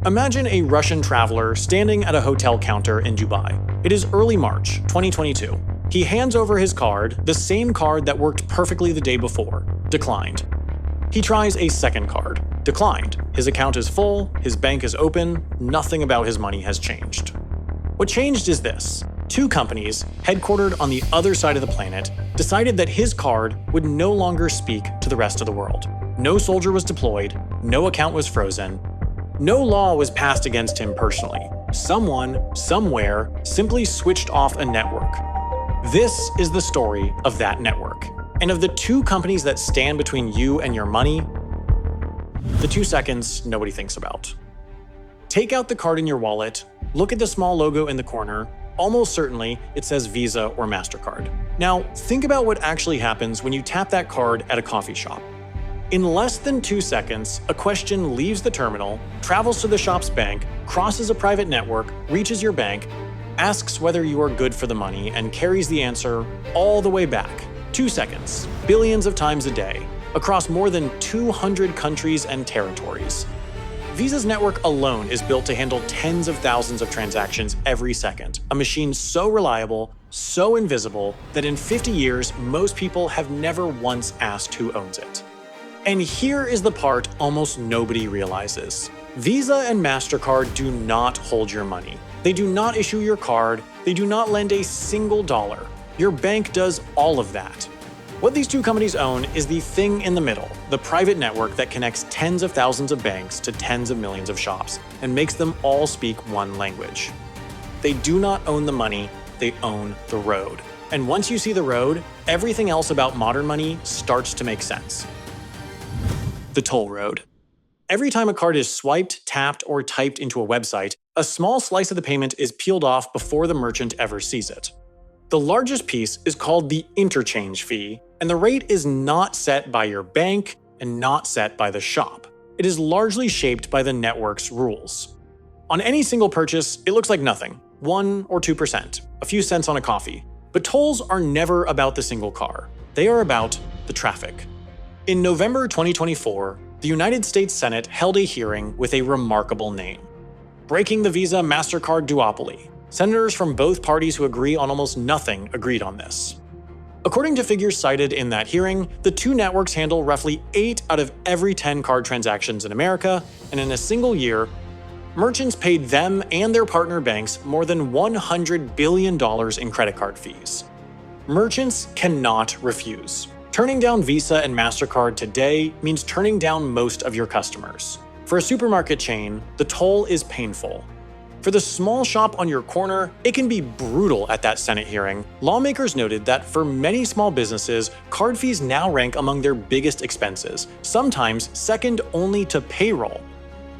Imagine a Russian traveler standing at a hotel counter in Dubai. It is early March, 2022. He hands over his card, the same card that worked perfectly the day before. Declined. He tries a second card. Declined. His account is full, his bank is open, nothing about his money has changed. What changed is this. Two companies, headquartered on the other side of the planet, decided that his card would no longer speak to the rest of the world. No soldier was deployed, no account was frozen, no law was passed against him personally. Someone, somewhere, simply switched off a network. This is the story of that network. And of the two companies that stand between you and your money, the 2 seconds nobody thinks about. Take out the card in your wallet, look at the small logo in the corner. Almost certainly, it says Visa or Mastercard. Now, think about what actually happens when you tap that card at a coffee shop. In less than 2 seconds, a question leaves the terminal, travels to the shop's bank, crosses a private network, reaches your bank, asks whether you are good for the money, and carries the answer all the way back. 2 seconds, billions of times a day, across more than 200 countries and territories. Visa's network alone is built to handle tens of thousands of transactions every second, a machine so reliable, so invisible, that in 50 years, most people have never once asked who owns it. And here is the part almost nobody realizes. Visa and Mastercard do not hold your money. They do not issue your card. They do not lend a single dollar. Your bank does all of that. What these two companies own is the thing in the middle, the private network that connects tens of thousands of banks to tens of millions of shops and makes them all speak one language. They do not own the money, they own the road. And once you see the road, everything else about modern money starts to make sense. The toll road. Every time a card is swiped, tapped, or typed into a website, a small slice of the payment is peeled off before the merchant ever sees it. The largest piece is called the interchange fee, and the rate is not set by your bank and not set by the shop. It is largely shaped by the network's rules. On any single purchase, it looks like nothing, 1 or 2%, a few cents on a coffee. But tolls are never about the single car. They are about the traffic. In November 2024, the United States Senate held a hearing with a remarkable name. Breaking the Visa-Mastercard duopoly. Senators from both parties who agree on almost nothing agreed on this. According to figures cited in that hearing, the two networks handle roughly 8 out of every 10 card transactions in America, and in a single year, merchants paid them and their partner banks more than $100 billion in credit card fees. Merchants cannot refuse. Turning down Visa and Mastercard today means turning down most of your customers. For a supermarket chain, the toll is painful. For the small shop on your corner, it can be brutal at that Senate hearing. Lawmakers noted that for many small businesses, card fees now rank among their biggest expenses, sometimes second only to payroll.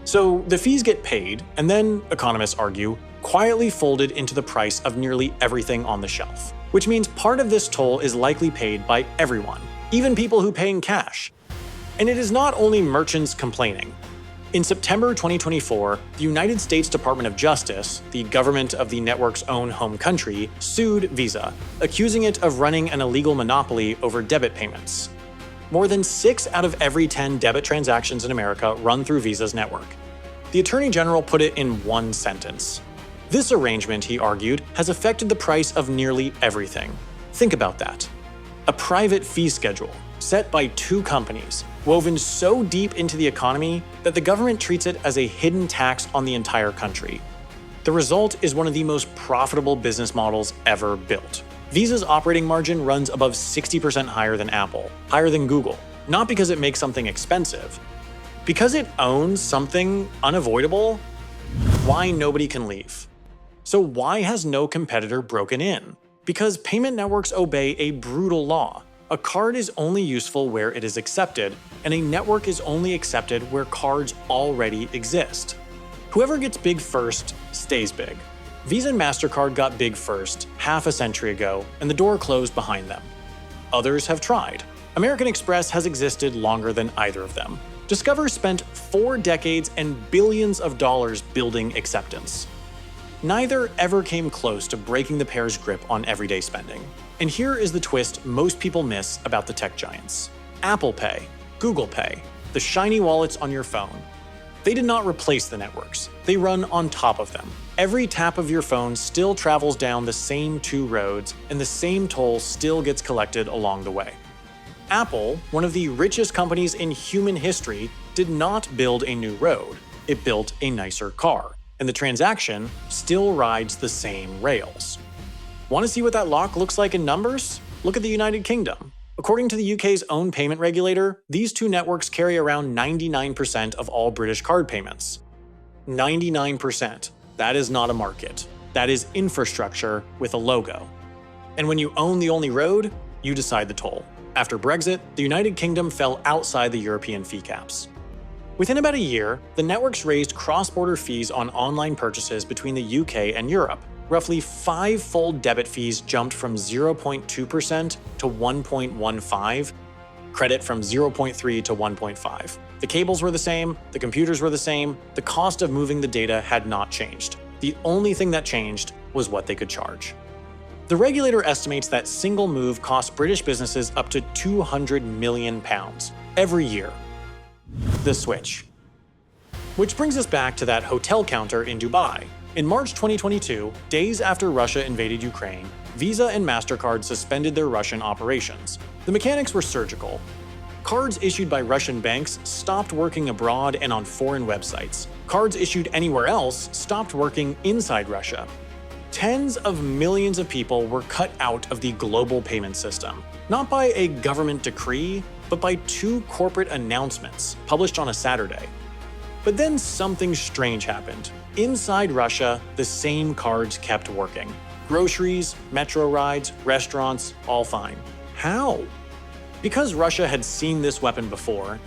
So the fees get paid, and then, economists argue, quietly folded into the price of nearly everything on the shelf. Which means part of this toll is likely paid by everyone, even people who pay in cash. And it is not only merchants complaining. In September 2024, the United States Department of Justice, the government of the network's own home country, sued Visa, accusing it of running an illegal monopoly over debit payments. More than 6 out of every 10 debit transactions in America run through Visa's network. The Attorney General put it in one sentence. This arrangement, he argued, has affected the price of nearly everything. Think about that. A private fee schedule, set by two companies, woven so deep into the economy that the government treats it as a hidden tax on the entire country. The result is one of the most profitable business models ever built. Visa's operating margin runs above 60% higher than Apple, higher than Google, not because it makes something expensive. Because it owns something unavoidable, why nobody can leave. So why has no competitor broken in? Because payment networks obey a brutal law. A card is only useful where it is accepted, and a network is only accepted where cards already exist. Whoever gets big first stays big. Visa and Mastercard got big first half a century ago, and the door closed behind them. Others have tried. American Express has existed longer than either of them. Discover spent 4 decades and billions of dollars building acceptance. Neither ever came close to breaking the pair's grip on everyday spending. And here is the twist most people miss about the tech giants. Apple Pay, Google Pay, the shiny wallets on your phone. They did not replace the networks. They run on top of them. Every tap of your phone still travels down the same 2 roads, and the same toll still gets collected along the way. Apple, one of the richest companies in human history, did not build a new road. It built a nicer car, and the transaction still rides the same rails. Want to see what that lock looks like in numbers? Look at the United Kingdom. According to the UK's own payment regulator, these 2 networks carry around 99% of all British card payments. 99%. That is not a market. That is infrastructure with a logo. And when you own the only road, you decide the toll. After Brexit, the United Kingdom fell outside the European fee caps. Within about a year, the networks raised cross-border fees on online purchases between the UK and Europe. Roughly 5-fold debit fees jumped from 0.2% to 1.15%, credit from 0.3 to 1.5. The cables were the same, the computers were the same, the cost of moving the data had not changed. The only thing that changed was what they could charge. The regulator estimates that single move costs British businesses up to £200 million every year. The switch. Which brings us back to that hotel counter in Dubai. In March 2022, days after Russia invaded Ukraine, Visa and Mastercard suspended their Russian operations. The mechanics were surgical. Cards issued by Russian banks stopped working abroad and on foreign websites. Cards issued anywhere else stopped working inside Russia. Tens of millions of people were cut out of the global payment system, not by a government decree, but by 2 corporate announcements published on a Saturday. But then something strange happened. Inside Russia, the same cards kept working. Groceries, metro rides, restaurants, all fine. How? Because Russia had seen this weapon before.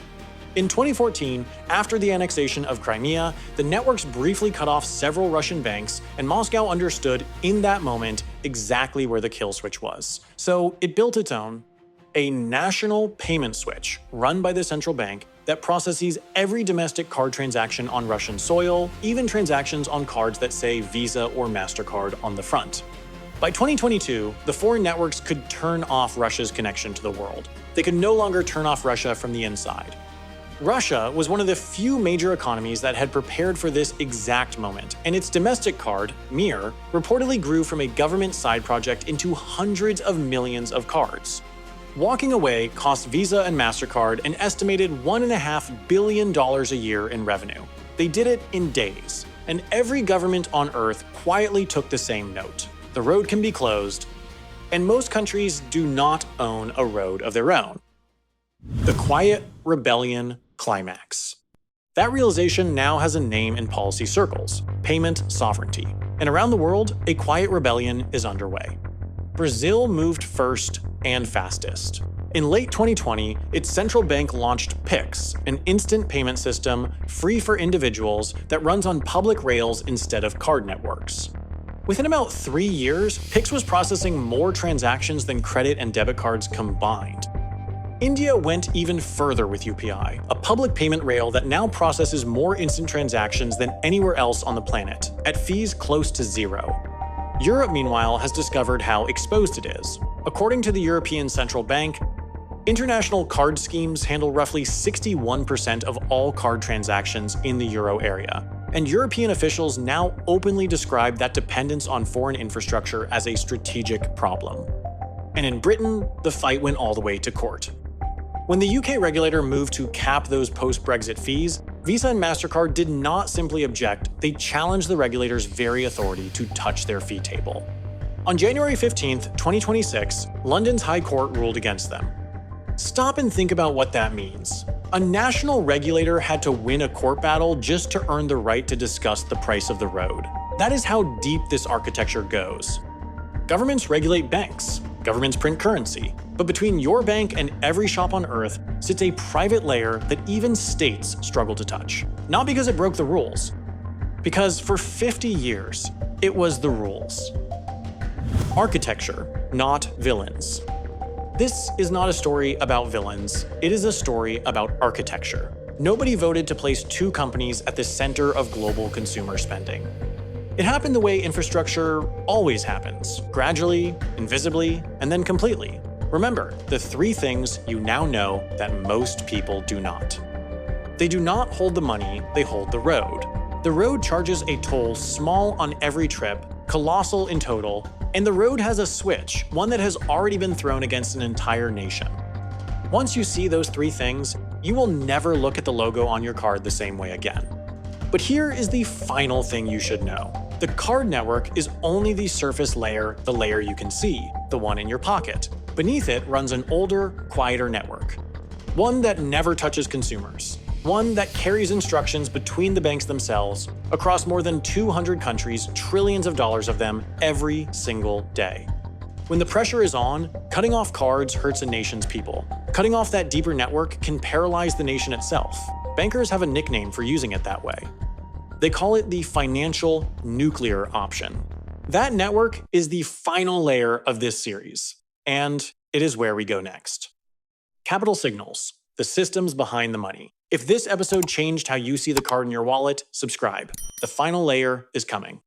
In 2014, after the annexation of Crimea, the networks briefly cut off several Russian banks, and Moscow understood in that moment exactly where the kill switch was. So it built its own, a national payment switch run by the central bank that processes every domestic card transaction on Russian soil, even transactions on cards that say Visa or Mastercard on the front. By 2022, the foreign networks could turn off Russia's connection to the world. They could no longer turn off Russia from the inside. Russia was one of the few major economies that had prepared for this exact moment, and its domestic card, Mir, reportedly grew from a government side project into hundreds of millions of cards. Walking away cost Visa and Mastercard an estimated $1.5 billion a year in revenue. They did it in days, and every government on Earth quietly took the same note. The road can be closed, and most countries do not own a road of their own. The quiet rebellion climax. That realization now has a name in policy circles: payment sovereignty. And around the world, a quiet rebellion is underway. Brazil moved first and fastest. In late 2020, its central bank launched Pix, an instant payment system free for individuals that runs on public rails instead of card networks. Within about 3 years, Pix was processing more transactions than credit and debit cards combined. India went even further with UPI, a public payment rail that now processes more instant transactions than anywhere else on the planet, at fees close to zero. Europe, meanwhile, has discovered how exposed it is. According to the European Central Bank, international card schemes handle roughly 61% of all card transactions in the euro area, and European officials now openly describe that dependence on foreign infrastructure as a strategic problem. And in Britain, the fight went all the way to court. When the UK regulator moved to cap those post-Brexit fees, Visa and Mastercard did not simply object, they challenged the regulator's very authority to touch their fee table. On January 15, 2026, London's High Court ruled against them. Stop and think about what that means. A national regulator had to win a court battle just to earn the right to discuss the price of the road. That is how deep this architecture goes. Governments regulate banks. Governments print currency. But between your bank and every shop on Earth sits a private layer that even states struggle to touch. Not because it broke the rules. Because for 50 years, it was the rules. Architecture, not villains. This is not a story about villains, it is a story about architecture. Nobody voted to place 2 companies at the center of global consumer spending. It happened the way infrastructure always happens, gradually, invisibly, and then completely. Remember, the 3 things you now know that most people do not. They do not hold the money, they hold the road. The road charges a toll small on every trip, colossal in total, and the road has a switch, one that has already been thrown against an entire nation. Once you see those three things, you will never look at the logo on your card the same way again. But here is the final thing you should know. The card network is only the surface layer, the layer you can see, the one in your pocket. Beneath it runs an older, quieter network. One that never touches consumers. One that carries instructions between the banks themselves, across more than 200 countries, trillions of dollars of them, every single day. When the pressure is on, cutting off cards hurts a nation's people. Cutting off that deeper network can paralyze the nation itself. Bankers have a nickname for using it that way. They call it the financial nuclear option. That network is the final layer of this series, and it is where we go next. Capital signals, the systems behind the money. If this episode changed how you see the card in your wallet, subscribe. The final layer is coming.